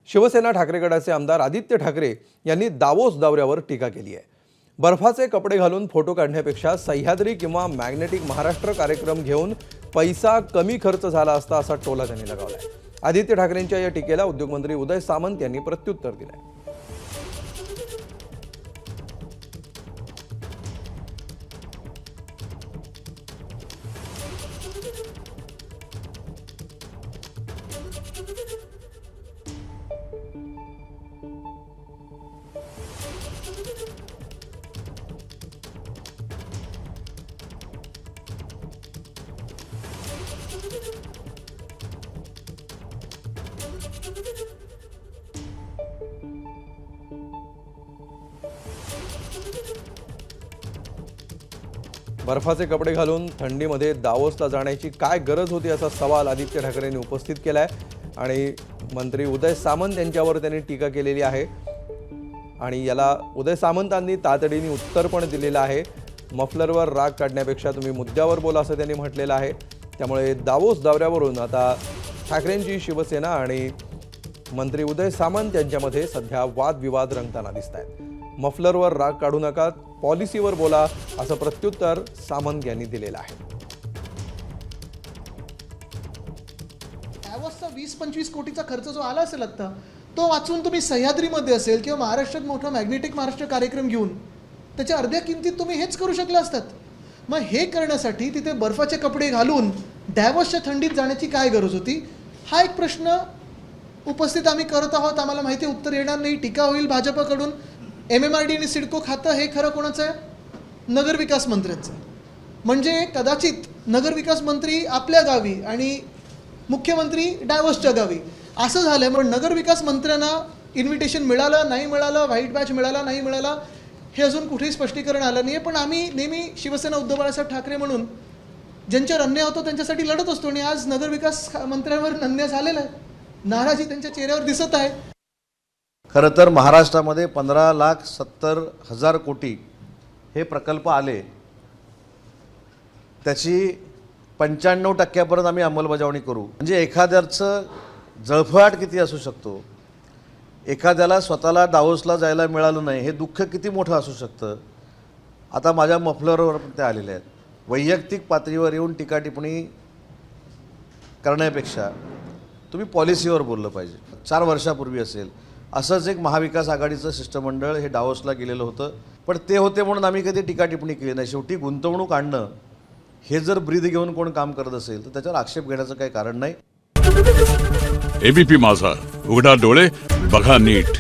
शिवसेना ठाकरे गटाचे आमदार आदित्य ठाकरे यांनी दावोस दौऱ्यावर टीका केली आहे। बर्फाचे कपडे घालून फोटो काढण्यापेक्षा सह्याद्री किंवा मॅग्नेटिक महाराष्ट्र कार्यक्रम घेऊन पैसा कमी खर्च झाला असता असा टोला त्यांनी लगावलाय। आदित्य ठाकरेंच्या या टीकेला उद्योगमंत्री उदय सामंत यांनी प्रत्युत्तर दिलंय। बर्फाचे कपडे घालून थंडीमध्ये दावोसला जाण्याची काय गरज होती असा सवाल आदित्य ठाकरेंनी उपस्थित केलाय आणि मंत्री उदय सामंत यांच्यावर त्यांनी टीका केलेली आहे आणि याला उदय सामंतांनी तातडीने उत्तर पण दिलेलं आहे। मफलरवर राग काढण्यापेक्षा तुम्ही मुद्द्यावर बोला असं त्यांनी म्हटलेलं आहे। त्यामुळे दावोस दौऱ्यावरून आता ठाकरेंची शिवसेना आणि मंत्री उदय सामंत यांच्यामध्ये सध्या वादविवाद रंगताना दिसतायत। मफलरवर राग काढू नका, पॉलिसीवर बोला असं प्रत्युत्तर सामंत यांनी दिलेलं आहे। दावोसचा 20-25 कोटीचा खर्च जो आला असेल आता तो वाचून तुम्ही सह्याद्रीमध्ये असेल किंवा महाराष्ट्रात मोठा मॅग्नेटिक महाराष्ट्र कार्यक्रम घेऊन त्याच्या अर्ध्या किमतीत तुम्ही हेच करू शकले असतात। मग हे करण्यासाठी तिथे बर्फाचे कपडे घालून दावोसच्या थंडीत जाण्याची काय गरज होती हा एक प्रश्न उपस्थित आम्ही करत आहोत। आम्हाला माहिती उत्तर येणार नाही, टीका होईल भाजपकडून। MMRD आणि सिडको खातं हे खरं कोणाचं आहे? नगरविकास मंत्र्यांचं। म्हणजे कदाचित नगरविकास मंत्री आपल्या गावी आणि मुख्यमंत्री दावोसच्या गावी असं झालं। पण नगरविकास मंत्र्यांना इन्व्हिटेशन मिळालं नाही मिळालं, व्हाईट बॅच मिळाला नाही मिळाला हे अजून कुठेही स्पष्टीकरण आलं नाही आहे। पण आम्ही नेहमी शिवसेना उद्धव बाळासाहेब ठाकरे म्हणून ज्यांच्यावर अन्याय होतो त्यांच्यासाठी लढत असतो आणि आज नगरविकास मंत्र्यांवर अन्याय झालेला आहे। नाराजी त्यांच्या चेहऱ्यावर दिसत आहे। खरं तर महाराष्ट्रामध्ये 15,70,000 कोटी हे प्रकल्प आले, त्याची 95% आम्ही अंमलबजावणी करू। म्हणजे एखाद्याचं जळफळाट किती असू शकतो, एखाद्याला स्वतःला दावोसला जायला मिळालं नाही हे दुःख किती मोठं असू शकतं। आता माझ्या मफलरवर पण ते आलेले आहेत। वैयक्तिक पातळीवर येऊन टीका टिप्पणी करण्यापेक्षा तुम्ही पॉलिसीवर बोललं पाहिजे। 4 वर्षापूर्वी असेल असंच एक महाविकास आघाडीचं शिष्टमंडळ हे दावोसला गेलेलं होतं, पण ते होते म्हणून आम्ही कधी टीका टिप्पणी केली नाही। शेवटी गुंतवणूक आणणं हे जर ब्रीद घेऊन कोण काम करत असेल तर त्याच्यावर आक्षेप घेण्याचं काही कारण नाही। एबीपी माझा, उघडा डोळे बघा नीट।